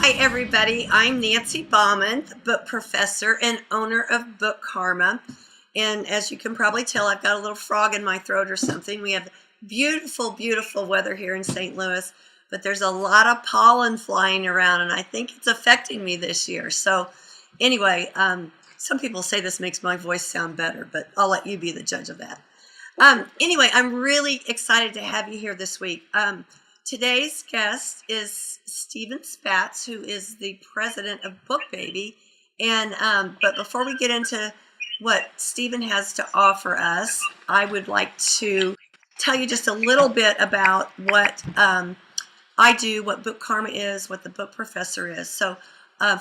Hi, everybody. I'm Nancy Bauman, the book professor and owner of Bookarma. And as you can probably tell, I've got a little frog in my throat or something. We have beautiful, beautiful weather here in St. Louis, but there's a lot of pollen flying around, and I think it's affecting me this year. So anyway, some people say this makes my voice sound better, but I'll let you be the judge of that. Anyway, I'm really excited to have you here this week. Today's guest is Stephen Spatz, who is the president of BookBaby. And but before we get into what Stephen has to offer us, I would like to tell you just a little bit about what I do, what Bookarma is, what the book professor is. So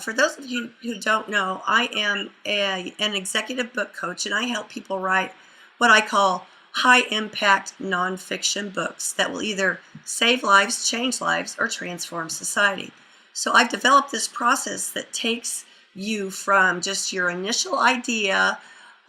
for those of you who don't know, I am an executive book coach, and I help people write what I call high-impact nonfiction books that will either save lives, change lives, or transform society. So I've developed this process that takes you from just your initial idea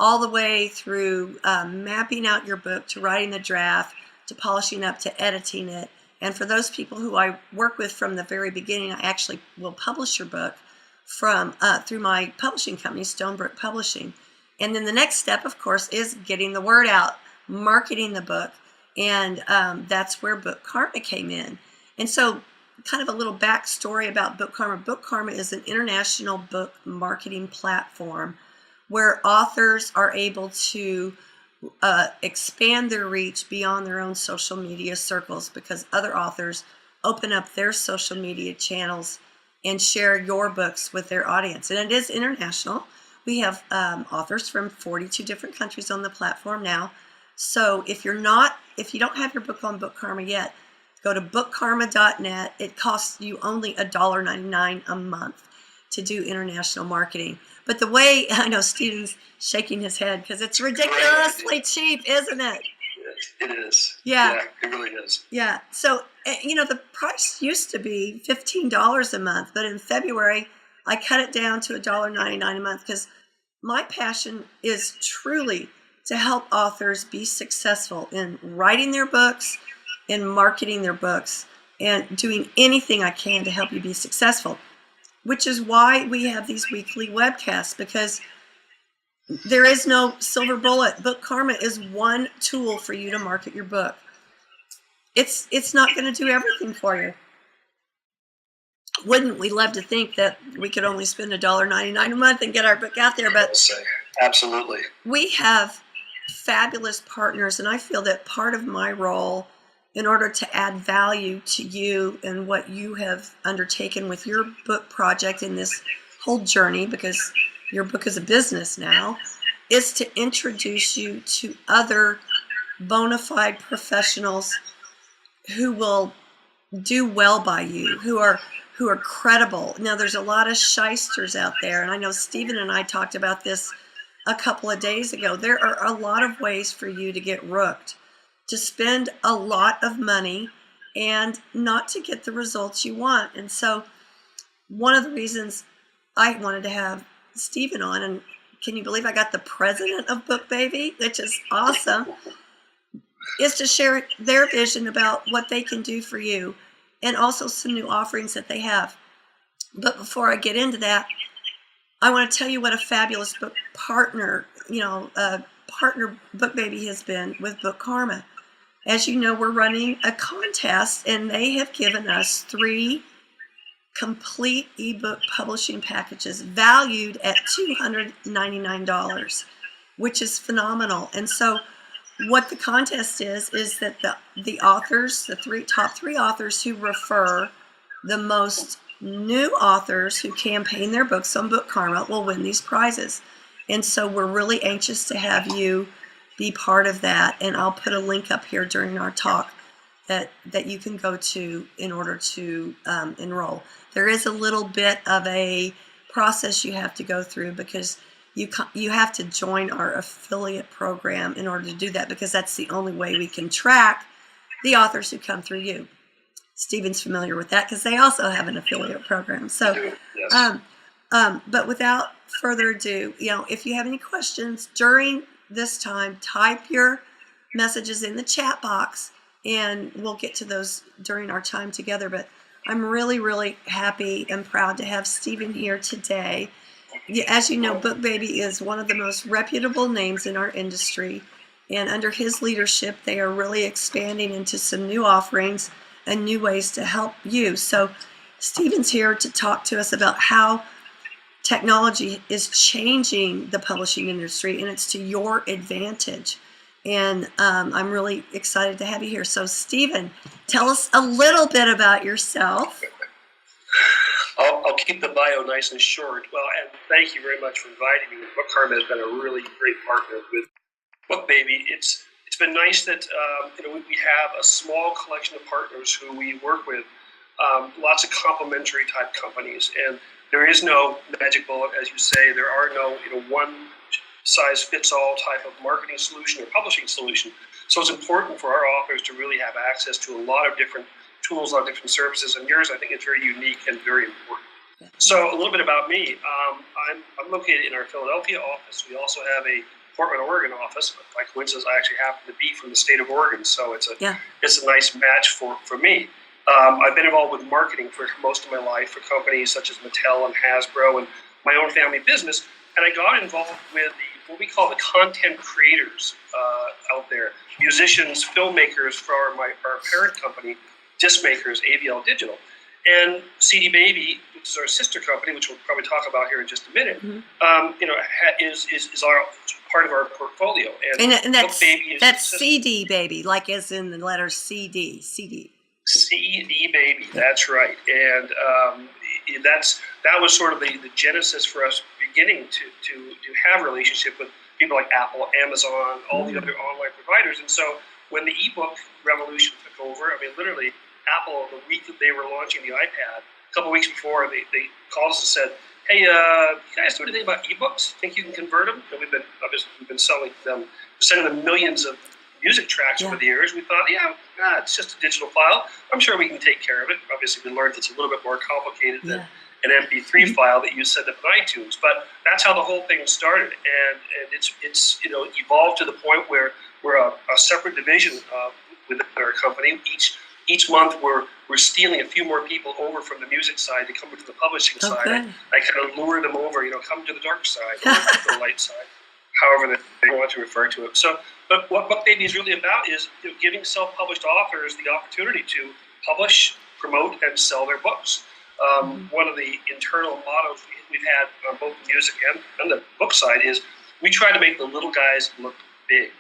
all the way through mapping out your book, to writing the draft, to polishing up, to editing it. And for those people who I work with from the very beginning, I actually will publish your book from through my publishing company, Stonebrook Publishing. And then the next step, of course, is getting the word out, marketing the book, and that's where Bookarma came in. And so kind of a little backstory about Bookarma. Bookarma is an international book marketing platform where authors are able to expand their reach beyond their own social media circles, because other authors open up their social media channels and share your books with their audience. And it is international. We have authors from 42 different countries on the platform now. So if you don't have your book on Bookarma yet, go to bookkarma.net. It costs you only $1.99 a month to do international marketing. But the way, I know Steven's shaking his head because it's ridiculously cheap, isn't it? It is. Yeah, it really is. Yeah. So, the price used to be $15 a month, but in February, I cut it down to $1.99 a month because my passion is truly to help authors be successful in writing their books, in marketing their books, and doing anything I can to help you be successful, which is why we have these weekly webcasts, because there is no silver bullet. Bookarma is one tool for you to market your book. It's not going to do everything for you. Wouldn't we love to think that we could only spend $1.99 a month and get our book out there? But absolutely, we have fabulous partners, and I feel that part of my role, in order to add value to you and what you have undertaken with your book project in this whole journey, because your book is a business now, is to introduce you to other bona fide professionals who will do well by you, who are credible. Now, there's a lot of shysters out there, and I know Stephen and I talked about this a couple of days ago. There are a lot of ways for you to get rooked, to spend a lot of money and not to get the results you want. And so one of the reasons I wanted to have Stephen on, and can you believe I got the president of BookBaby, which is awesome, is to share their vision about what they can do for you, and also some new offerings that they have. But before I get into that, I want to tell you what a fabulous book partner, partner BookBaby has been with Bookarma. As you know, we're running a contest, and they have given us 3 complete ebook publishing packages valued at $299, which is phenomenal. And so what the contest is that the authors, the top three authors who refer the most new authors who campaign their books on Bookarma will win these prizes. And so we're really anxious to have you be part of that. And I'll put a link up here during our talk that you can go to in order to enroll. There is a little bit of a process you have to go through, because you have to join our affiliate program in order to do that, because that's the only way we can track the authors who come through you. Stephen's familiar with that because they also have an affiliate program. So, yes. But without further ado, if you have any questions during this time, type your messages in the chat box, and we'll get to those during our time together. But I'm really, really happy and proud to have Stephen here today. As you know, BookBaby is one of the most reputable names in our industry, and under his leadership, they are really expanding into some new offerings and new ways to help you. So Stephen's here to talk to us about how technology is changing the publishing industry, and it's to your advantage. And I'm really excited to have you here. So, Stephen, tell us a little bit about yourself. I'll keep the bio nice and short. Well, and thank you very much for inviting me. Bookarma has been a really great partner with BookBaby. It's been nice that we have a small collection of partners who we work with, lots of complementary type companies, and there is no magic bullet, as you say. There are no one size fits all type of marketing solution or publishing solution. So it's important for our authors to really have access to a lot of different tools, a lot of different services, and yours, I think, is very unique and very important. So a little bit about me. I'm located in our Philadelphia office. We also have a Portland, Oregon office. By coincidence, I actually happen to be from the state of Oregon, so it's a nice match for me. I've been involved with marketing for most of my life for companies such as Mattel and Hasbro and my own family business, and I got involved with what we call the content creators out there, musicians, filmmakers for our parent company, disc makers, AVL Digital. And CD Baby, which is our sister company, which we'll probably talk about here in just a minute, is our part of our portfolio. And that's CD Baby, like as in the letter CD. CD Baby, that's right. And that was sort of the genesis for us beginning to have a relationship with people like Apple, Amazon, all the other online providers. And so when the ebook revolution took over, I mean, literally, Apple, the week that they were launching the iPad, a couple of weeks before, they called us and said, "Hey, you guys know anything about ebooks? Think you can convert them?" And we've been selling them, sending them millions of music tracks over the years. We thought, it's just a digital file. I'm sure we can take care of it. Obviously, we learned it's a little bit more complicated than an MP3 file that you send up on iTunes. But that's how the whole thing started, and it's evolved to the point where we're a separate division within our company. Each month we're stealing a few more people over from the music side to come to the publishing side. I kind of lure them over, come to the dark side or the light side, however they want to refer to it. So, but what BookBaby is really about is giving self-published authors the opportunity to publish, promote, and sell their books. One of the internal mottos we've had on both the music and the book side is we try to make the little guys look big.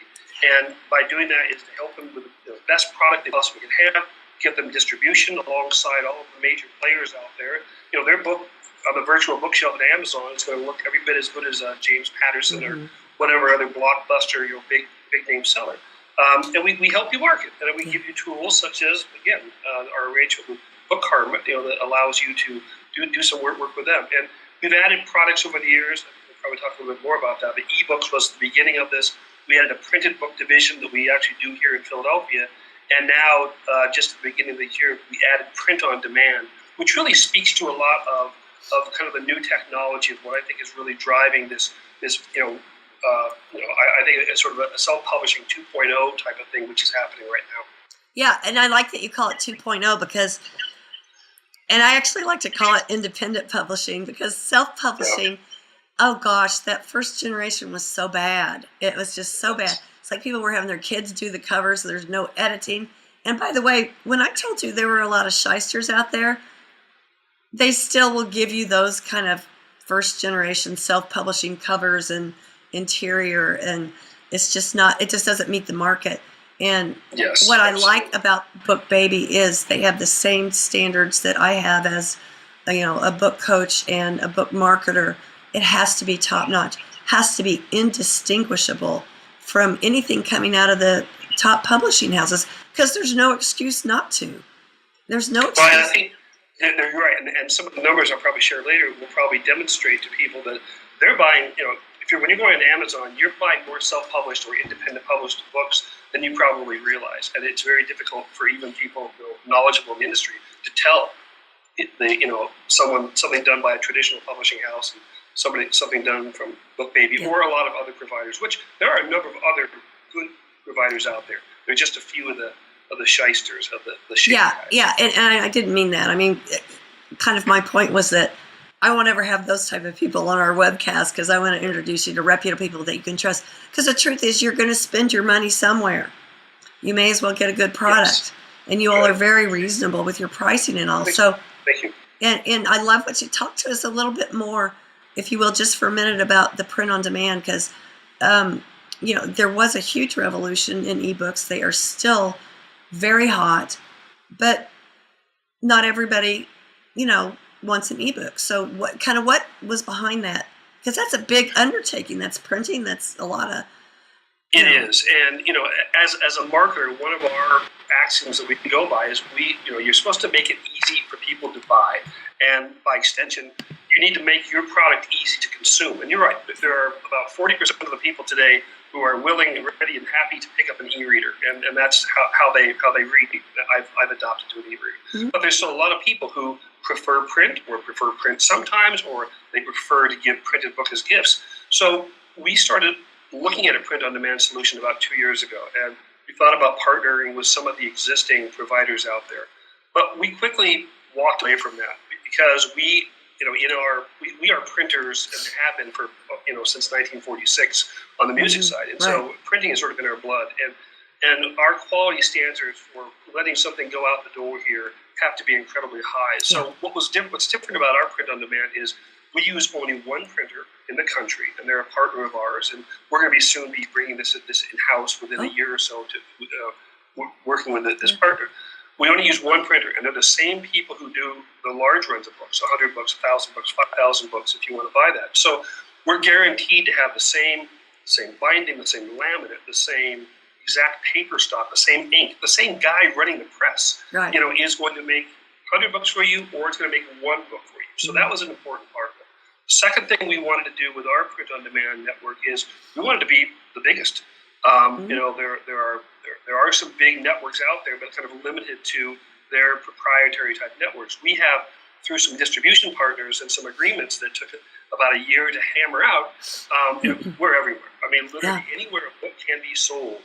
And by doing that is to help them with the best product they possibly can have, get them distribution alongside all of the major players out there. Their book on the virtual bookshelf at Amazon is going to look every bit as good as James Patterson or whatever other blockbuster, big name seller. And we help you market, and we give you tools such as, again, our arrangement with Bookarma, that allows you to do some work with them. And we've added products over the years. We'll probably talk a little bit more about that. The ebooks was the beginning of this. We added a printed book division that we actually do here in Philadelphia. And now, just at the beginning of the year, we added print on demand, which really speaks to a lot of kind of the new technology of what I think is really driving this I think it's sort of a self-publishing 2.0 type of thing, which is happening right now. Yeah, and I like that you call it 2.0 because, and I actually like to call it independent publishing because self-publishing, oh gosh, that first generation was so bad. It was just so bad. It's like people were having their kids do the covers. There's no editing. And by the way, when I told you there were a lot of shysters out there, they still will give you those kind of first generation self-publishing covers and interior, and it's just not, it just doesn't meet the market. And what I like about BookBaby is they have the same standards that I have as a book coach and a book marketer. It has to be top notch, has to be indistinguishable from anything coming out of the top publishing houses, because there's no excuse not to. There's no excuse. Well, I think you're right, and some of the numbers I'll probably share later will probably demonstrate to people that they're buying, when you're going to Amazon, you're buying more self-published or independent published books than you probably realize, and it's very difficult for even people knowledgeable in the industry to tell something done by a traditional publishing house and something done from BookBaby or a lot of other providers, which there are a number of other good providers out there. There are just a few of the of the shysters, of the shady Yeah, guys. yeah, and I didn't mean that. I mean, kind of my point was that I won't ever have those type of people on our webcast because I want to introduce you to reputable people that you can trust. Because the truth is, you're going to spend your money somewhere. You may as well get a good product. Yes. And you all are very reasonable with your pricing and all. So, thank you. And I love what you talked to us a little bit more, if you will, just for a minute about the print on demand, because there was a huge revolution in ebooks. They are still very hot, but not everybody, wants an ebook. So what was behind that? Because that's a big undertaking. That's printing. That's a lot of. It is, and as a marketer, one of our axioms that we go by is you're supposed to make it easy for people to buy, and by extension, you need to make your product easy to consume. And you're right, there are about 40% of the people today who are willing and ready and happy to pick up an e-reader, and that's how they read. I've adopted to an e-reader. Mm-hmm. But there's still a lot of people who prefer print, or prefer print sometimes, or they prefer to give printed book as gifts. So we started looking at a print-on-demand solution about 2 years ago, and we thought about partnering with some of the existing providers out there. But we quickly walked away from that because we are printers and have been for since 1946 on the music side, and so printing has sort of been our blood. And our quality standards for letting something go out the door here have to be incredibly high. So what's different about our print-on-demand is we use only one printer in the country, and they're a partner of ours, and we're going to soon be bringing this in-house within a year or so to working with this partner. We only use one printer, and they're the same people who do the large runs of books, 100 books, 1,000 books, 5,000 books, if you want to buy that. So we're guaranteed to have the same binding, the same laminate, the same exact paper stock, the same ink, the same guy running the press, is going to make 100 books for you, or it's going to make one book for you. So that was an important part of it. The second thing we wanted to do with our print-on-demand network is we wanted to be the biggest. There are some big networks out there, but kind of limited to their proprietary type networks. We have, through some distribution partners and some agreements that took about a year to hammer out, we're everywhere. I mean, literally anywhere a book can be sold,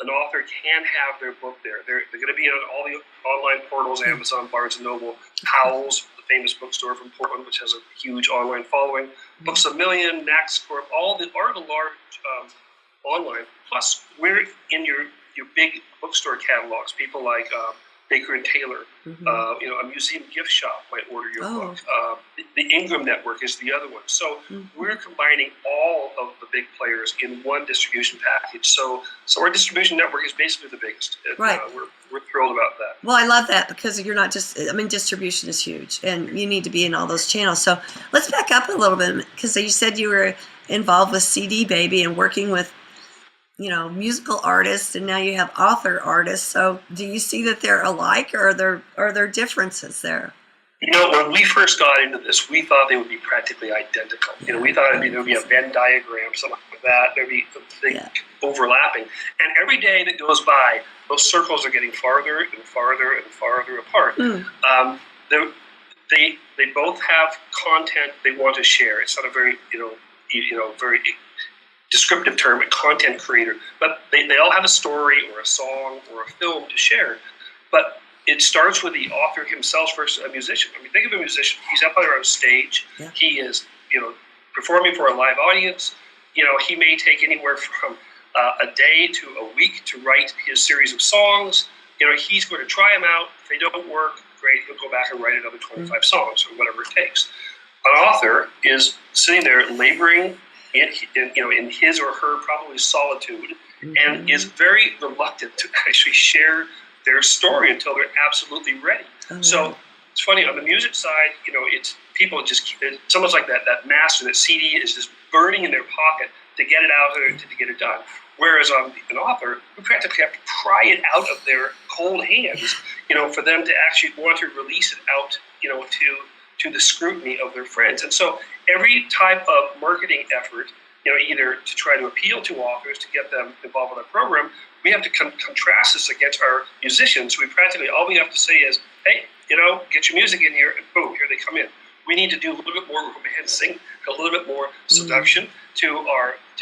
an author can have their book there. They're going to be on all the online portals, Amazon, Barnes & Noble, Howell's, the famous bookstore from Portland, which has a huge online following, Books A Million, Next Corp, all the large online. Plus, we're in your big bookstore catalogs. People like Baker and Taylor, a museum gift shop might order your book. The Ingram Network is the other one. So we're combining all of the big players in one distribution package. So our distribution network is basically the biggest. And, we're thrilled about that. Well, I love that because you're not just, distribution is huge and you need to be in all those channels. So let's back up a little bit because you said you were involved with CD Baby and working with musical artists, and now you have author artists. So do you see that they're alike, or are there differences there? When we first got into this, we thought they would be practically identical. We thought there would be a Venn diagram, something like that. There'd be something overlapping. And every day that goes by, those circles are getting farther and farther and farther apart. They both have content they want to share. It's not a very, very descriptive term, a content creator, but they all have a story or a song or a film to share. But it starts with the author himself versus a musician. Think of a musician. He's up there on stage. Yeah. He is, performing for a live audience. He may take anywhere from a day to a week to write his series of songs. He's going to try them out. If they don't work, great. He'll go back and write another 25 songs or whatever it takes. An author is sitting there laboring in his or her probably solitude, and is very reluctant to actually share their story until they're absolutely ready. So it's funny on the music side, it's people it's almost like that master, that CD is just burning in their pocket to get it out there to get it done. Whereas on an author, we practically have to pry it out of their cold hands, for them to actually want to release it out, to the scrutiny of their friends. And so every type of marketing effort, either to try to appeal to authors to get them involved with our program, we have to contrast this against our musicians. We practically, all we have to say is, hey, get your music in here, and boom, here they come in. We need to do a little bit more romancing a little bit more seduction to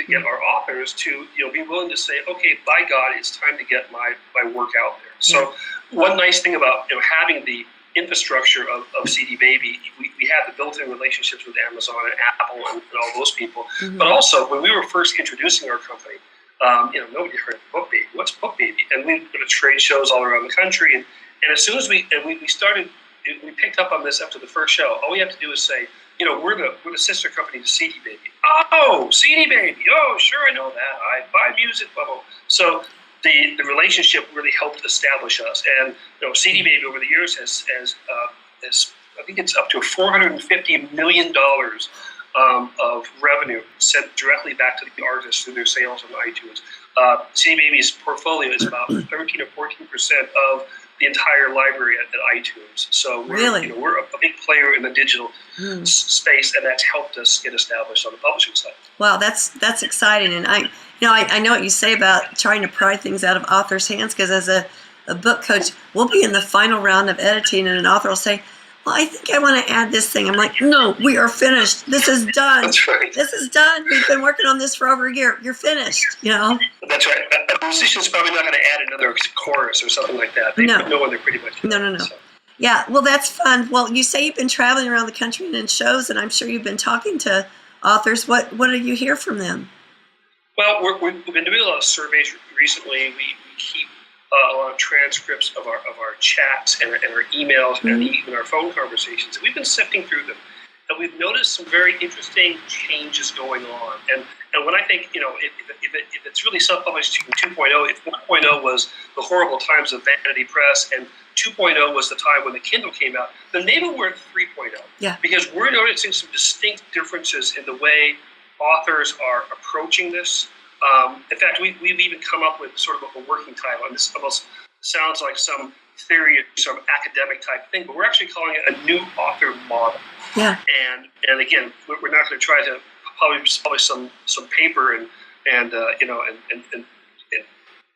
get our authors to be willing to say, okay, by God, it's time to get my work out there. So one nice thing about having the infrastructure of CD Baby, we have the built-in relationships with Amazon and Apple and all those people. But also, when we were first introducing our company, nobody heard of BookBaby. What's BookBaby? And we go to trade shows all around the country. And as soon as we started, we picked up on this after the first show. All we have to do is say, we're the sister company to CD Baby. Oh, CD Baby. Oh, sure, I know that. I buy music, blah, blah. So the relationship really helped establish us. And CD Baby over the years has I think it's up to $450 million of revenue sent directly back to the artists through their sales on iTunes. CD Baby's portfolio is about 13 or 14% of the entire library at iTunes. So we're a big player in the digital space, and that's helped us get established on the publishing side. Wow, that's exciting. And I know what you say about trying to pry things out of authors' hands, because as a book coach, we'll be in the final round of editing, and an author will say, well, I think I want to add this thing. I'm like, no, we are finished. This is done. That's right. This is done. We've been working on this for over a year. You're finished, That's right. A musician's probably not going to add another chorus or something like that. They know when they're pretty much done. No. So. Yeah, well, that's fun. Well, you say you've been traveling around the country and in shows, and I'm sure you've been talking to authors. What do you hear from them? Well, we've been doing a lot of surveys recently. We keep a lot of transcripts of our chats and our emails and even our phone conversations. And we've been sifting through them, and we've noticed some very interesting changes going on. And when I think, if it's really self-published 2.0, if 1.0 was the horrible times of vanity press and 2.0 was the time when the Kindle came out, then maybe we're at 3.0. Yeah. Because we're noticing some distinct differences in the way authors are approaching this. In fact, we've even come up with sort of a working title, and this almost sounds like some theory, some academic type thing, but we're actually calling it a new author model. Yeah. And again, we're not going to try to publish some paper and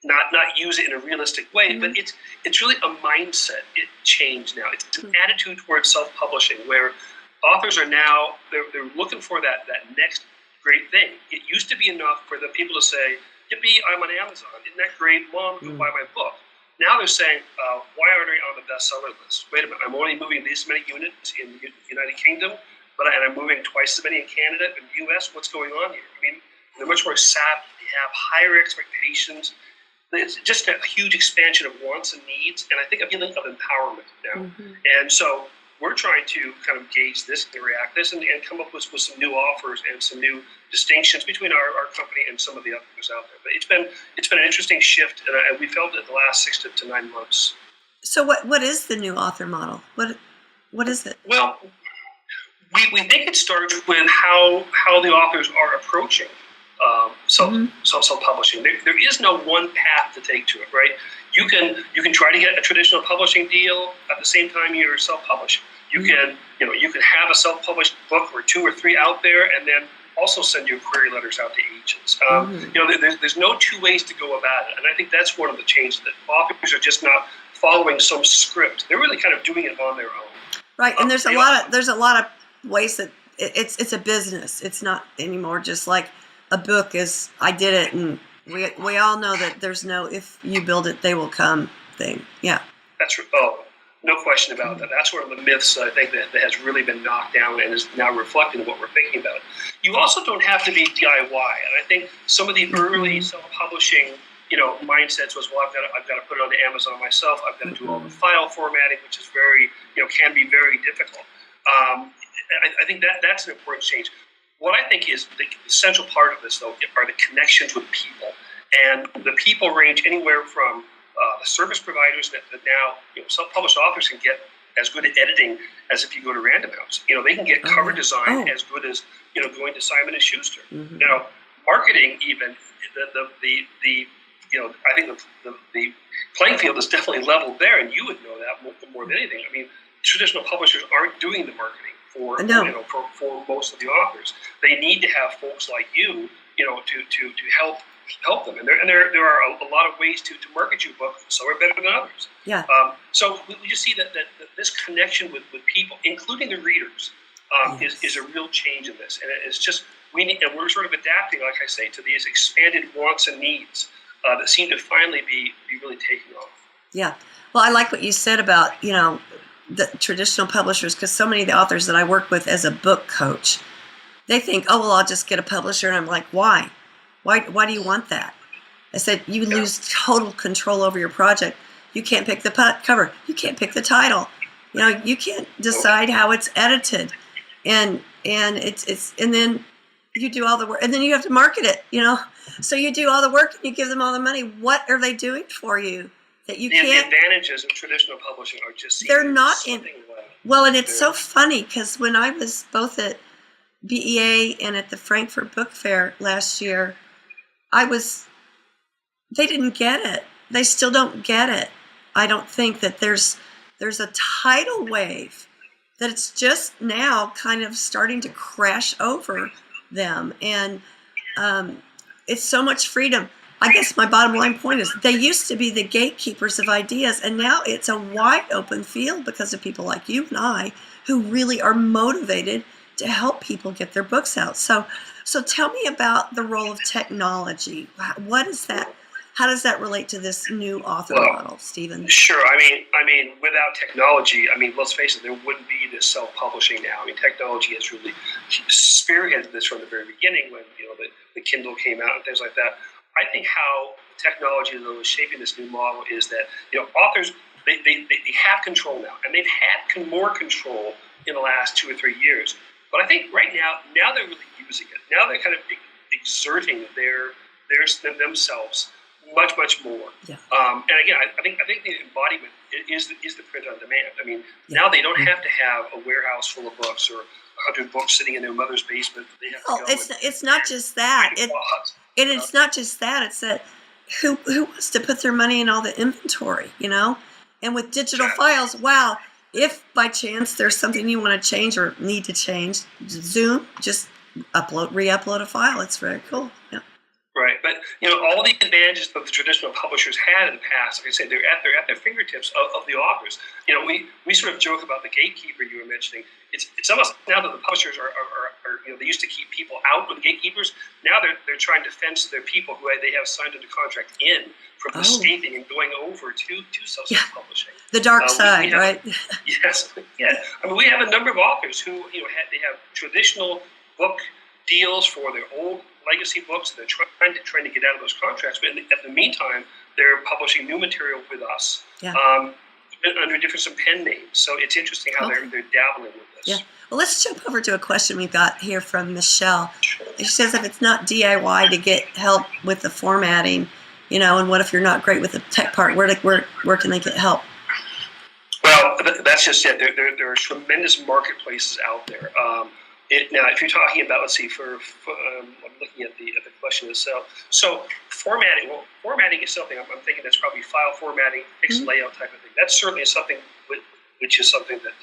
not use it in a realistic way, but it's really a mindset change now. It's an attitude towards self-publishing where authors are now they're looking for that next great thing. It used to be enough for the people to say, yippee, I'm on Amazon. Isn't that great? Mom, go buy my book. Now they're saying, why aren't I on the bestseller list? Wait a minute, I'm only moving this many units in the United Kingdom, and I'm moving twice as many in Canada and the US. What's going on here? I mean, they're much more savvy. They have higher expectations. It's just a huge expansion of wants and needs, and I think a feeling of empowerment now. And so we're trying to kind of gauge this and react this and come up with some new offers and some new distinctions between our company and some of the others out there. But it's been an interesting shift, and we felt it the last 6 to 9 months. So what is the new author model? What is it? Well, we think it starts with how the authors are approaching self-publishing. There is no one path to take to it, right? You can try to get a traditional publishing deal at the same time you're self-publishing. You can have a self-published book or 2 or 3 out there, and then also send your query letters out to agents. There's no 2 ways to go about it, and I think that's one of the changes, that authors are just not following some script. They're really kind of doing it on their own. Right, and there's a lot of ways that it's a business. It's not anymore just like a book is I did it, and we all know that there's no if you build it they will come thing. Yeah. That's no question about that. That's one of the myths I think that has really been knocked down and is now reflecting what we're thinking about. You also don't have to be DIY, and I think some of the early self-publishing mindsets was, well, I've got to put it on Amazon myself. I've got to do all the file formatting, which is very can be very difficult. I think that's an important change. What I think is the essential part of this, though, are the connections with people. And the people range anywhere from the service providers that now self-published authors can get as good at editing as if you go to Random House. They can get cover design as good as going to Simon & Schuster. Marketing even I think the playing field is definitely leveled there, and you would know that more than anything. I mean, traditional publishers aren't doing the marketing for most of the authors. They need to have folks like you, to help them. And there are a lot of ways to market your book. Some are better than others. Yeah. So we just see that this connection with people, including the readers, is a real change in this. And it's just, and we're sort of adapting, like I say, to these expanded wants and needs that seem to finally be really taking off. Yeah. Well, I like what you said about, the traditional publishers, because so many of the authors that I work with as a book coach, they think, oh, well, I'll just get a publisher. And I'm like, why? Why do you want that? I said, you lose total control over your project. You can't pick the cover. You can't pick the title. You can't decide how it's edited. And then you do all the work, and then you have to market it, So you do all the work and you give them all the money. What are they doing for you that you can't? The advantages of traditional publishing are just they're not in. Well, and it's so Yeah. funny because when I was both at BEA and at the Frankfurt Book Fair last year, they didn't get it. They still don't get it. I don't think that there's a tidal wave that it's just now kind of starting to crash over them. And it's so much freedom. I guess my bottom line point is they used to be the gatekeepers of ideas, and now it's a wide open field because of people like you and I who really are motivated to help people get their books out. So tell me about the role of technology. What is that? How does that relate to this new author model, Stephen? Sure. I mean, without technology, let's face it, there wouldn't be this self-publishing now. Technology has really spearheaded this from the very beginning when the Kindle came out and things like that. I think how technology though is shaping this new model is that authors they have control now, and they've had more control in the last 2 or 3 years. But I think right now they're really using it. Now they're kind of exerting themselves much more. Yeah. And again, I think the embodiment is the print on demand. Now they don't have to have a warehouse full of books or 100 books sitting in their mother's basement. They have to go it's not just that. It's not just that. It's that who wants to put their money in all the inventory, And with digital files, wow, if by chance there's something you want to change or need to change, Zoom, just re-upload a file. It's very cool. Yeah. Right, but all the advantages that the traditional publishers had in the past, like I say, they're at their fingertips of the authors. We sort of joke about the gatekeeper you were mentioning. It's almost now that the publishers are they used to keep people out with gatekeepers. Now they're trying to fence their people who they have signed into contract in from escaping and going over to self-publishing. The dark side, right? Yes, yeah. We have a number of authors who they have traditional book deals for their old legacy books. They're trying to get out of those contracts, but in the meantime, they're publishing new material with us, under different pen names. So it's interesting how they're dabbling with this. Yeah. Well, let's jump over to a question we've got here from Michelle. She says, if it's not DIY to get help with the formatting, and what if you're not great with the tech part? Where can they get help? Well, that's just it. There are tremendous marketplaces out there. Now, if you're talking about, let's see, I'm looking at the question itself. So formatting is something I'm thinking that's probably file formatting, fixed layout type of thing. That's certainly something which is something that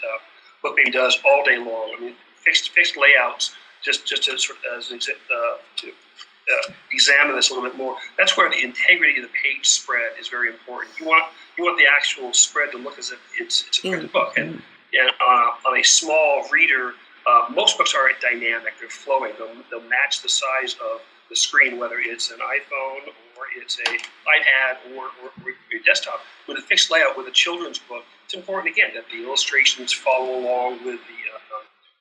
BookBaby does all day long. Fixed layouts. Just to sort of examine this a little bit more. That's where the integrity of the page spread is very important. You want the actual spread to look as if it's a printed book, and on a small reader. Most books are dynamic; they're flowing. They'll match the size of the screen, whether it's an iPhone or it's an iPad or your desktop. With a fixed layout, with a children's book, it's important again that the illustrations follow along with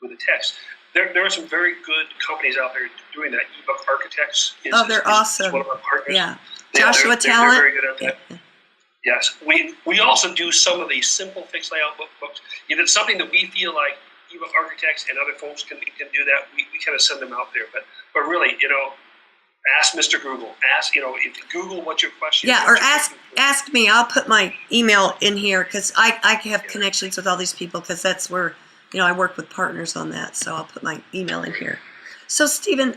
the text. There are some very good companies out there doing that. Ebook Architects they're awesome. Is one of our partners. Yeah, Joshua Talent. They're very good at that. Yeah. Yes, we also do some of these simple fixed layout books. If it's something that we feel like ebook architects and other folks can do that, we kind of send them out there. But really, ask Mr. Google. Ask, if you Google what your question is. Yeah, or ask me. I'll put my email in here because I have connections with all these people because that's where, I work with partners on that. So I'll put my email in here. So Stephen,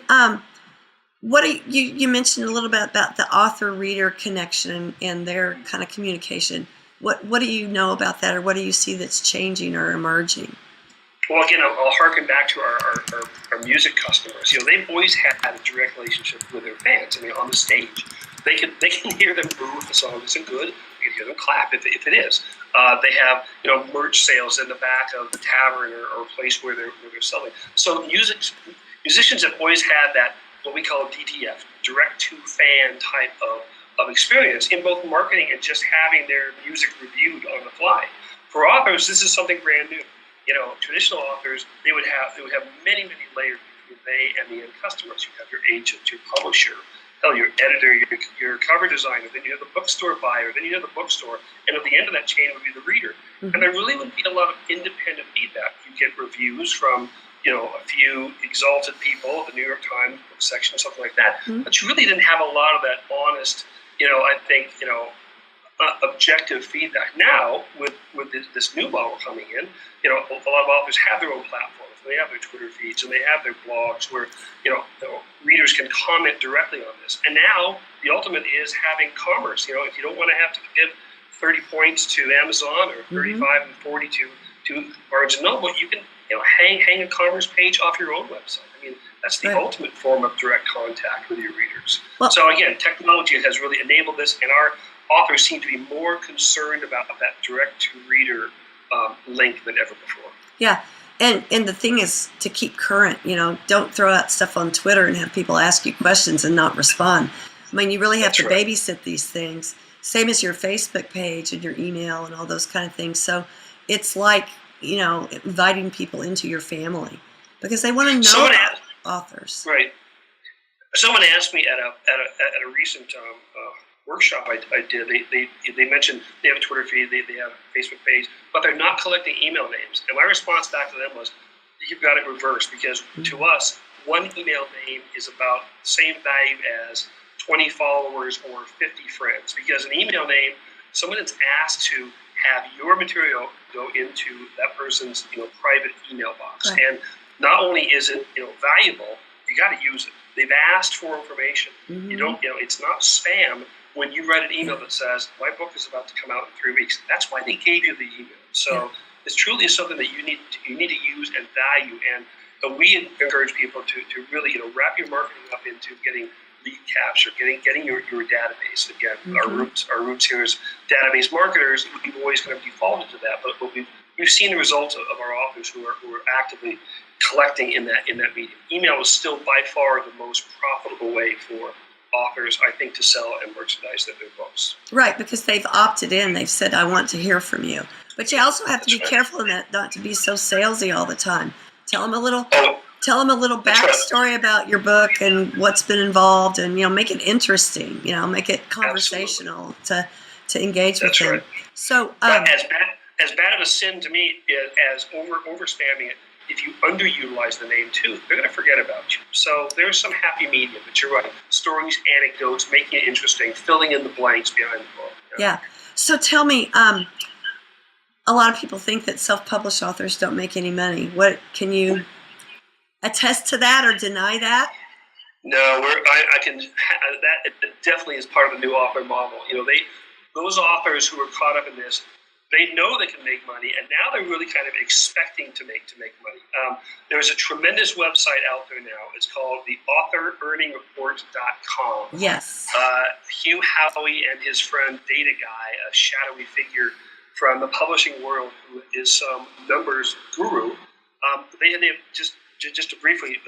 what you mentioned a little bit about the author-reader connection and their kind of communication. What do you know about that, or what do you see that's changing or emerging? Well, again, I'll harken back to our music customers. They've always had a direct relationship with their fans. On the stage, they can hear them boo if the song isn't good, can hear them clap if it is. They have merch sales in the back of the tavern or place where they're selling. So musicians have always had that, what we call DTF, direct to fan type of experience in both marketing and just having their music reviewed on the fly. For authors, this is something brand new. Traditional authors, they would have many layers between they and the end customers. You have your agent, your publisher, your editor, your cover designer, then you have the bookstore buyer, then you have the bookstore, and at the end of that chain would be the reader. Mm-hmm. And there really would be a lot of independent feedback. You get reviews from a few exalted people, the New York Times book section, something like that. Mm-hmm. But you really didn't have a lot of that honest, I think, objective feedback. Now, with this new model coming in, a lot of authors have their own platforms. They have their Twitter feeds and they have their blogs where the readers can comment directly on this. And now the ultimate is having commerce. If you don't want to have to give 30 points to Amazon or 35 and 40 to Barnes and Noble, you can hang a commerce page off your own website. I mean, that's the ultimate form of direct contact with your readers. Well, so again, technology has really enabled this, and our authors seem to be more concerned about that direct-to-reader link than ever before. Yeah, and the thing is to keep current. Don't throw out stuff on Twitter and have people ask you questions and not respond. I mean, you really have to babysit these things. Same as your Facebook page and your email and all those kind of things. So it's like, inviting people into your family because they want to know authors. Right. Someone asked me at a recent workshop I did. They mentioned they have a Twitter feed, they have a Facebook page, but they're not collecting email names. And my response back to them was, you've got it reversed, because to us, one email name is about the same value as 20 followers or 50 friends. Because an email name, someone is asked to have your material go into that person's private email box. Right. And not only is it valuable, you got to use it. They've asked for information. Mm-hmm. You don't it's not spam when you write an email that says my book is about to come out in 3 weeks. That's why they gave you the email. So it's truly something that you need to use and value. And we encourage people to really wrap your marketing up into getting lead capture, getting your database. Again, mm-hmm. our roots here as database marketers. We've always kind of defaulted to that, but we've seen the results of our authors who are actively collecting in that medium. Email is still by far the most profitable way for authors, I think, to sell and merchandise their books. Right, because they've opted in. They've said, I want to hear from you. But you also have to be careful in that, not to be so salesy all the time. Tell them a little backstory about your book and what's been involved, and make it interesting. Make it conversational to engage with them. Right. So, but as bad of a sin to me as over spamming it, if you underutilize the name too, they're going to forget about you. So there's some happy medium, but you're right. Stories, anecdotes, making it interesting, filling in the blanks behind the book. Yeah. So tell me, a lot of people think that self-published authors don't make any money. What can you attest to that or deny that? No, I can. That definitely is part of the new author model. Those authors who are caught up in this, they know they can make money, and now they're really kind of expecting to make money. There's a tremendous website out there now. It's called the AuthorEarningReport.com. Yes. Hugh Howey and his friend Data Guy, a shadowy figure from the publishing world who is some numbers guru, they just to briefly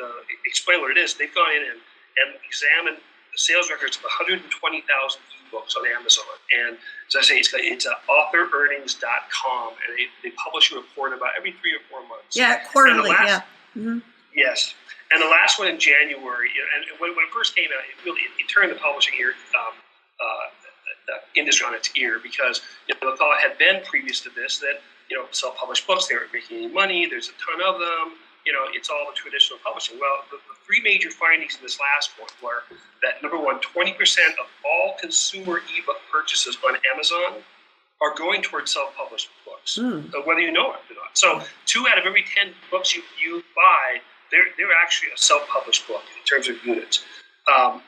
explain what it is, they've gone in and examined the sales records of 120,000 ebooks on Amazon. And as I say, it's AuthorEarnings.com, and they publish a report about every 3 or 4 months. Yeah, quarterly, Mm-hmm. Yes. And the last one in January, and when it first came out, it turned the publishing industry on its ear, because the thought had been previous to this that self-published books, they aren't making any money, there's a ton of them, it's all the traditional publishing. Well, the 3 major findings in this last one were that, number one, 20% of all consumer ebook purchases on Amazon are going towards self-published books, whether you know it or not. So 2 out of every 10 books you buy, they're actually a self-published book in terms of units. I'm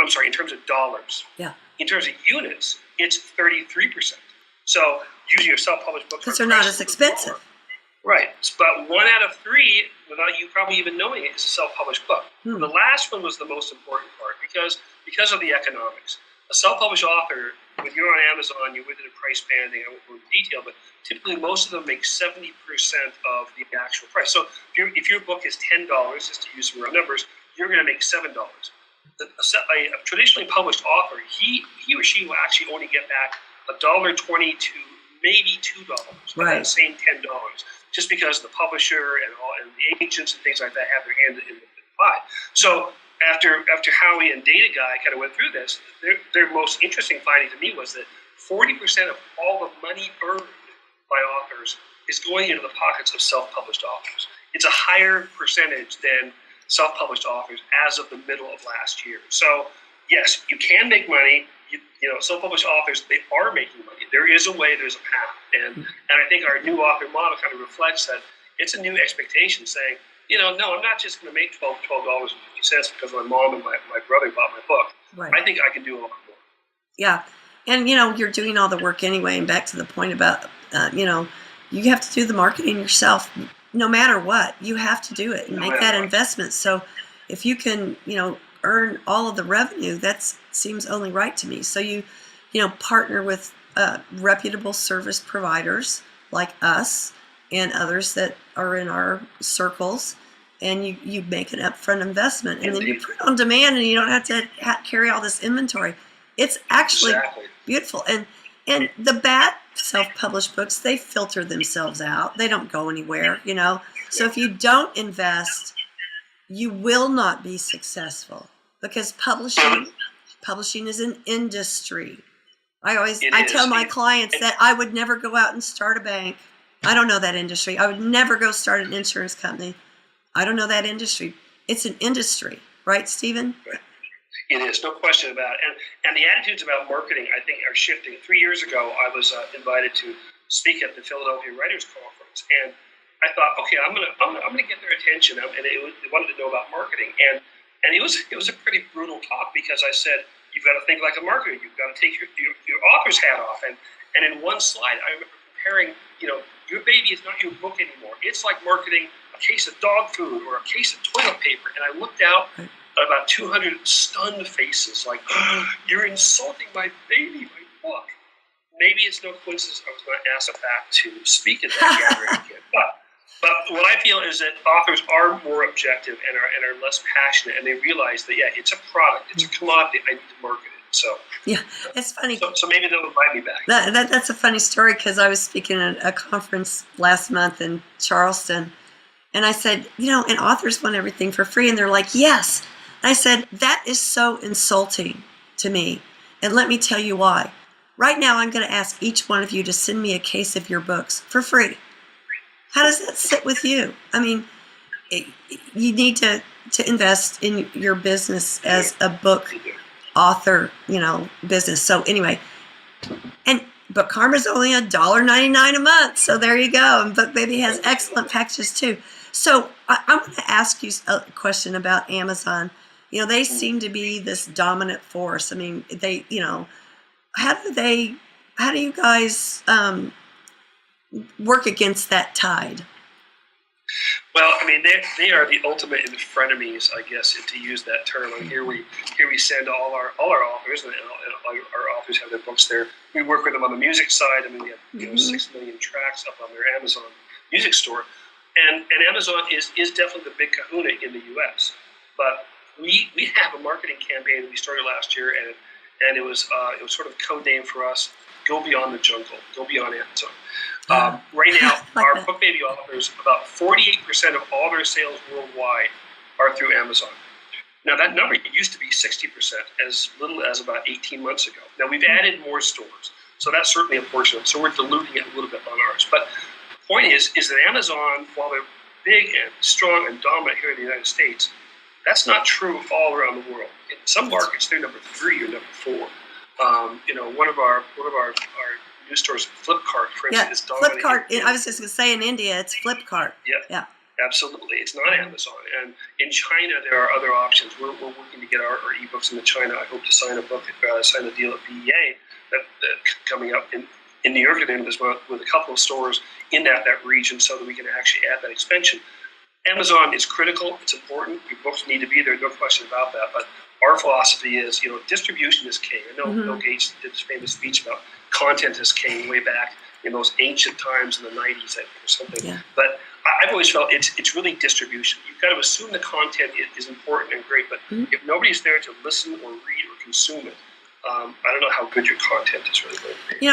sorry, in terms of dollars. Yeah. In terms of units, it's 33%. So using your self-published books, because they're not as expensive. Right, but 1 out of 3, without you probably even knowing it, is a self-published book. The last one was the most important part because of the economics. A self-published author when you're on Amazon, you're within a price banding. I won't go into detail, but typically most of them make 70% of the actual price. So if your book is $10, just to use some round numbers, you're going to make $7. A traditionally published author, he or she will actually only get back $1.20 to maybe $2 for that same $10, just because the publisher and the agents and things like that have their hand in the pie. So after Howie and Data Guy kind of went through this, their most interesting finding to me was that 40% of all the money earned by authors is going into the pockets of self-published authors. It's a higher percentage than self-published authors as of the middle of last year. So yes, you can make money. You know, self-published authors, they are making money. There is a way, there's a path. And I think our new author model kind of reflects that. It's a new expectation saying, no, I'm not just going to make $12.50 because my mom and my brother bought my book. Right. I think I can do a lot more. Yeah. And, you're doing all the work anyway. And back to the point about, you have to do the marketing yourself. No matter what, you have to do it and make that investment. So if you can, earn all of the revenue, that seems only right to me. So you partner with reputable service providers like us and others that are in our circles, and you make an upfront investment, and then you print on demand, and you don't have to carry all this inventory. It's actually beautiful. And the bad self-published books, they filter themselves out. They don't go anywhere, So if you don't invest, you will not be successful, because publishing is an industry. I tell my clients that I would never go out and start a bank. I don't know that industry. I would never go start an insurance company. I don't know that industry. It's an industry, right, Stephen? Right. It is, no question about it. And the attitudes about marketing, I think, are shifting. 3 years ago, I was invited to speak at the Philadelphia Writers Conference, and I thought, okay, I'm gonna get their attention, and they wanted to know about marketing, and it was a pretty brutal talk, because I said, you've got to think like a marketer. You've got to take your author's hat off, and in one slide, I remember comparing, your baby is not your book anymore. It's like marketing a case of dog food or a case of toilet paper, and I looked out at about 200 stunned faces, like, you're insulting my baby, my book. Maybe it's no coincidence I was not asked back to speak at that gathering again, but what I feel is that authors are more objective and are less passionate, and they realize that, it's a product, it's a commodity, I need to market it. So yeah, it's funny. So maybe they'll invite me back. That's a funny story, because I was speaking at a conference last month in Charleston, and I said, and authors want everything for free, and they're like, yes. And I said, that is so insulting to me, and let me tell you why. Right now, I'm going to ask each one of you to send me a case of your books for free. How does that sit with you? I mean, you need to invest in your business as a book author, business. So anyway, and Bookarma is only $1.99 a month. So there you go. And BookBaby has excellent packages too. So I want to ask you a question about Amazon. They seem to be this dominant force. I mean, they, how do you guys work against that tide? Well, I mean, they are the ultimate frenemies, I guess, to use that term. And here we send all our authors, and all our authors have their books there. We work with them on the music side. I mean, we have 6 million tracks up on their Amazon music store, and Amazon is definitely the big kahuna in the U.S. But we have a marketing campaign that we started last year, and it was sort of code name for us. Go beyond the jungle. Go beyond Amazon. Right now, our BookBaby authors, about 48% of all their sales worldwide are through Amazon. Now, that number used to be 60%, as little as about 18 months ago. Now, we've added more stores, so that's certainly a portion of it. So we're diluting it a little bit on ours. But the point is that Amazon, while they're big and strong and dominant here in the United States, that's not true all around the world. In some markets, they're number 3 or number 4. One of our news stores, Flipkart, for instance, is dominating. Flipkart. I was just going to say, in India, it's Flipkart. Yeah, absolutely. It's not Amazon. And in China, there are other options. We're working to get our ebooks into China. I hope to sign a deal at BEA that coming up in New York at the end of this month, with a couple of stores in that region, so that we can actually add that expansion. Amazon is critical. It's important. Your books need to be there. No question about that. But our philosophy is, distribution is king. I know Mm-hmm. Bill Gates did this famous speech about content is king way back in those ancient times in the 90s, I think, or something. Yeah. But I've always felt it's really distribution. You've got to assume the content is important and great, but Mm-hmm. if nobody's there to listen or read or consume it, I don't know how good your content is really going to be.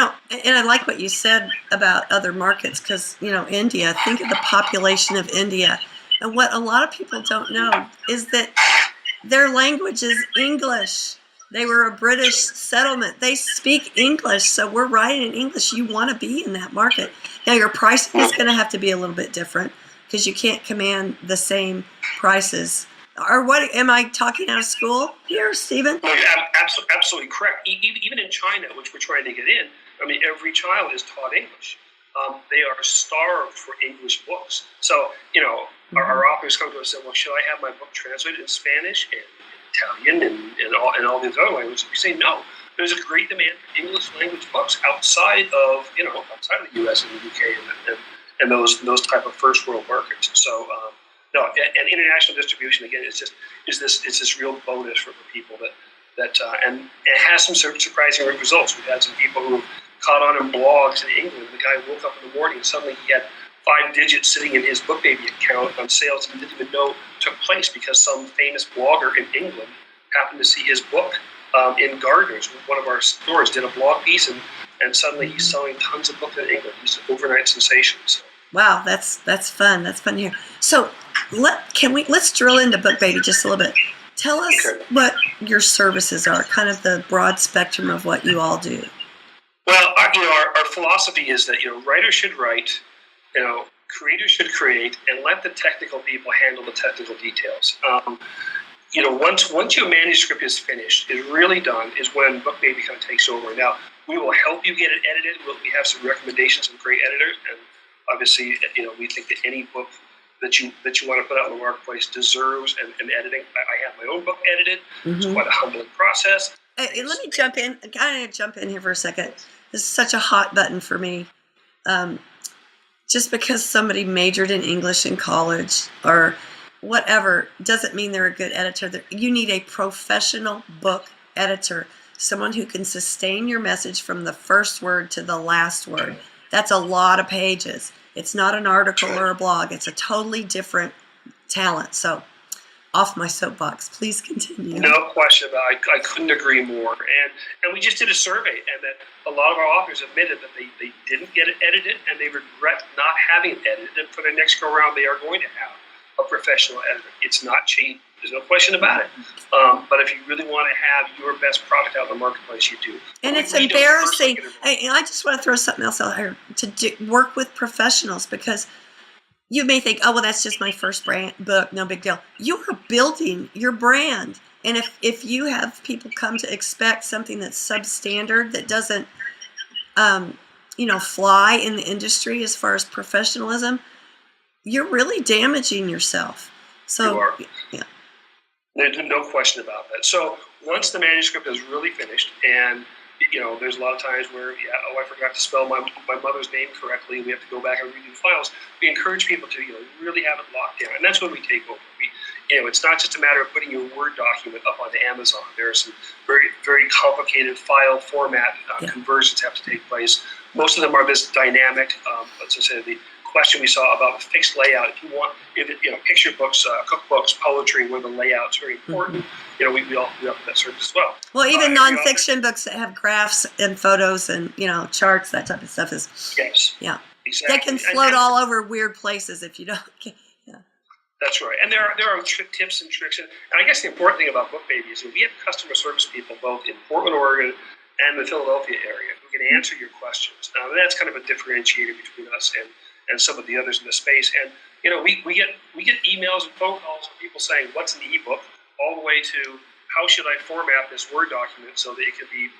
And I like what you said about other markets because, India, think of the population of India. And what a lot of people don't know is that their language is English. They were a British settlement. They speak English, so we're writing in English. You want to be in that market. Now, your pricing is going to have to be a little bit different because you can't command the same prices. Or what, am I talking out of school here, Stephen? No, you're absolutely correct. Even in China, which we're trying to get in, I mean, every child is taught English. They are starved for English books. So, our authors come to us and say, well, should I have my book translated in Spanish and Italian and all these other languages? We say no. There's a great demand for English language books outside of the U.S. and the U.K. and those type of first world markets. So, no, and international distribution again is this real bonus for people and it has some surprising results. We've had some people who have caught on in blogs in England. The guy woke up in the morning and suddenly he had 5 digits sitting in his BookBaby account on sales he didn't even know took place because some famous blogger in England happened to see his book in Gardner's. One of our stores did a blog piece and suddenly he's selling tons of books in England. He's an overnight sensation. So. Wow, that's fun. That's fun to hear. So let's drill into BookBaby just a little bit. Tell us what your services are, kind of the broad spectrum of what you all do. Well, our philosophy is that writers should write, creators should create, and let the technical people handle the technical details. Once your manuscript is finished, is really done, is when BookBaby kind of takes over. Now, we will help you get it edited. We have some recommendations from great editors, and obviously, we think that any book that you want to put out in the marketplace deserves an editing. I have my own book edited. Mm-hmm. It's quite a humbling process. Let me jump in. I gotta jump in here for a second. This is such a hot button for me. Just because somebody majored in English in college or whatever doesn't mean they're a good editor. You need a professional book editor, someone who can sustain your message from the first word to the last word. That's a lot of pages. It's not an article or a blog. It's a totally different talent. So, off my soapbox. Please continue. No question about it. I couldn't agree more. And we just did a survey, and that a lot of our authors admitted that they didn't get it edited, and they regret not having it edited. And for the next go around, they are going to have a professional editor. It's not cheap. There's no question about it. But if you really want to have your best product out in the marketplace, you do. And it's embarrassing. I just want to throw something else out here to work with professionals because you may think, oh, well, that's just my first book, no big deal. You are building your brand. And if you have people come to expect something that's substandard, that doesn't, fly in the industry as far as professionalism, you're really damaging yourself. So, you are. Yeah. There's no question about that. So once the manuscript is really finished, and there's a lot of times where, I forgot to spell my mother's name correctly. We have to go back and redo the files. We encourage people to, really have it locked down, and that's when we take over. It's not just a matter of putting your Word document up onto Amazon. There are some very, very complicated file format conversions have to take place. Most of them are this dynamic. Let's just say the question we saw about the fixed layout. If you want, picture books, cookbooks, poetry, where the layout's very important. Mm-hmm. We offer that service as well. Well, even nonfiction books that have graphs and photos and charts, that type of stuff is. Yes. Yeah. Exactly. They can float all over weird places if you don't. Yeah. That's right. And there are tips and tricks. And I guess the important thing about BookBaby is that we have customer service people both in Portland, Oregon, and the Philadelphia area who can answer your questions. And that's kind of a differentiator between us and some of the others in the space. And we get emails and phone calls from people saying, "What's an ebook?" all the way to how should I format this Word document so that it can be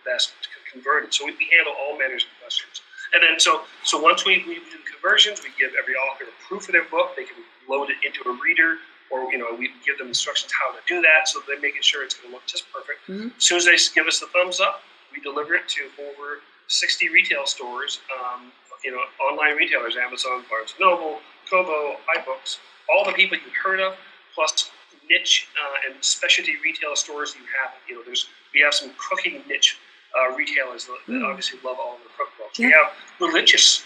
best converted. So we handle all manners of questions. And then so once we do conversions, we give every author a proof of their book. They can load it into a reader, or we give them instructions how to do that, so they're making sure it's going to look just perfect. Mm-hmm. As soon as they give us the thumbs up, we deliver it to over 60 retail stores, online retailers, Amazon, Barnes & Noble, Kobo, iBooks, all the people you've heard of, plus niche and specialty retail stores you have. We have some cooking niche retailers that obviously love all of the cookbooks. Yeah. We have religious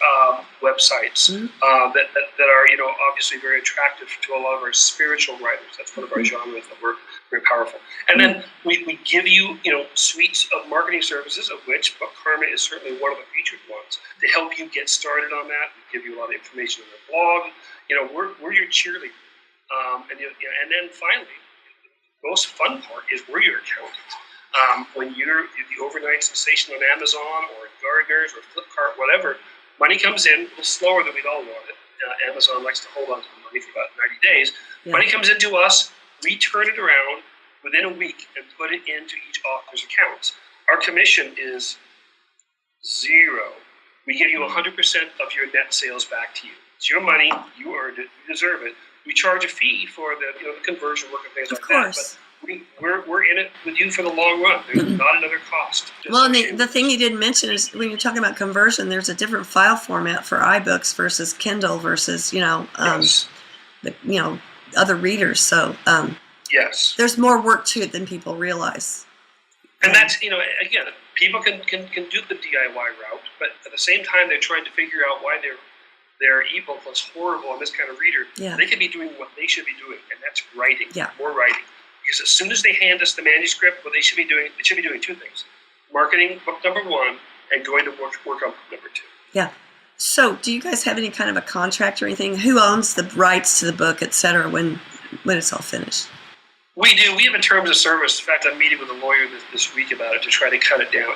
websites that are obviously very attractive to a lot of our spiritual writers. That's one of our genres that were very powerful. And then we give you suites of marketing services, of which Bookarma is certainly one of the featured ones, to help you get started on that. We give you a lot of information on our blog. We're your cheerleader. And then finally, the most fun part is we're your accountant. When you're the overnight sensation on Amazon or Gardeners or Flipkart, whatever, money comes in a little slower than we'd all want it. Amazon likes to hold on to the money for about 90 days. Yeah. Money comes into us, we turn it around within a week and put it into each author's accounts. Our commission is 0. We give you 100% of your net sales back to you. It's your money, you earned it, you deserve it. We charge a fee for the the conversion work and things like that. But we're in it with you for the long run. There's not another cost. Well, and the thing you didn't mention is when you're talking about conversion, there's a different file format for iBooks versus Kindle versus yes. Other readers. So yes, there's more work to it than people realize. And that's again, people can do the DIY route, but at the same time they're trying to figure out why their ebook was horrible on this kind of reader. Yeah. They could be doing what they should be doing, and that's writing. Yeah. More writing. Because as soon as they hand us the manuscript, what they should be doing 2 things: marketing book number 1 and going to work on book number 2. Yeah. So, do you guys have any kind of a contract or anything? Who owns the rights to the book, et cetera, when it's all finished? We do. We have a terms of service. In fact, I'm meeting with a lawyer this week about it to try to cut it down.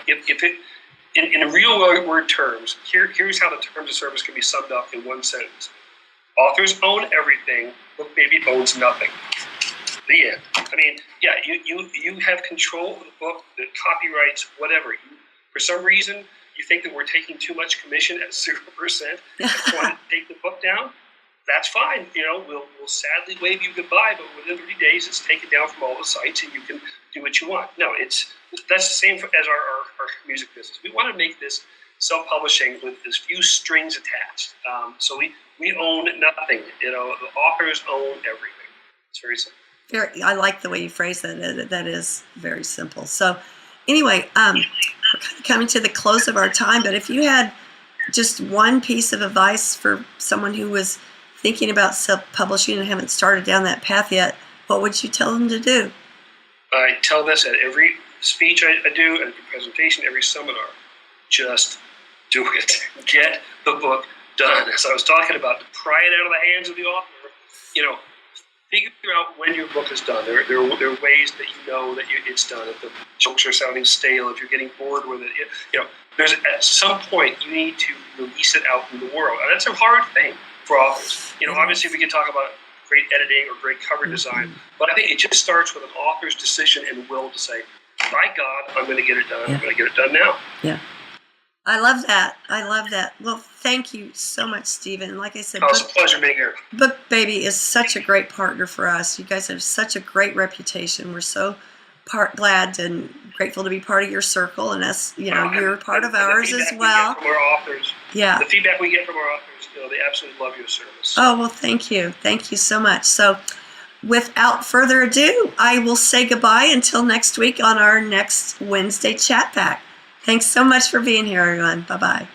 In real word terms, here's how the terms of service can be summed up in one sentence: authors own everything. BookBaby owns nothing. The end. I mean, yeah, you have control of the book, the copyrights, whatever. For some reason, you think that we're taking too much commission at 0% and want to take the book down. That's fine. We'll sadly wave you goodbye, but within 30 days, it's taken down from all the sites, and you can do what you want. No, that's the same as our music business. We want to make this self-publishing with as few strings attached. So we own nothing. The authors own everything. It's very simple. I like the way you phrase that. That is very simple. So anyway, we're kind of coming to the close of our time, but if you had just one piece of advice for someone who was thinking about self-publishing and haven't started down that path yet, what would you tell them to do? I tell this at every speech I do, every presentation, every seminar. Just do it. Get the book done. As I was talking about, pry it out of the hands of the author. Figure out when your book is done. There are ways that that it's done. If the jokes are sounding stale, if you're getting bored with it, there's at some point you need to release it out in the world, and that's a hard thing for authors. Obviously we can talk about great editing or great cover design, but I think it just starts with an author's decision and will to say, by God, I'm going to get it done. I'm going to get it done now. Yeah. I love that. Well, thank you so much, Stephen. Like I said, it's a pleasure being here. BookBaby is such a great partner for us. You guys have such a great reputation. We're so glad and grateful to be part of your circle, and us, you're part of ours as well. From our authors, yeah. The feedback we get from our authors, they absolutely love your service. Oh, well, thank you. Thank you so much. So, without further ado, I will say goodbye until next week on our next Wednesday Chat Back. Thanks so much for being here, everyone. Bye-bye.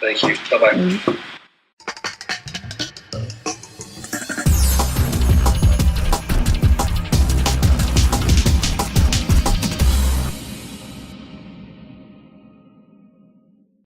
Thank you. Bye-bye. Mm-hmm.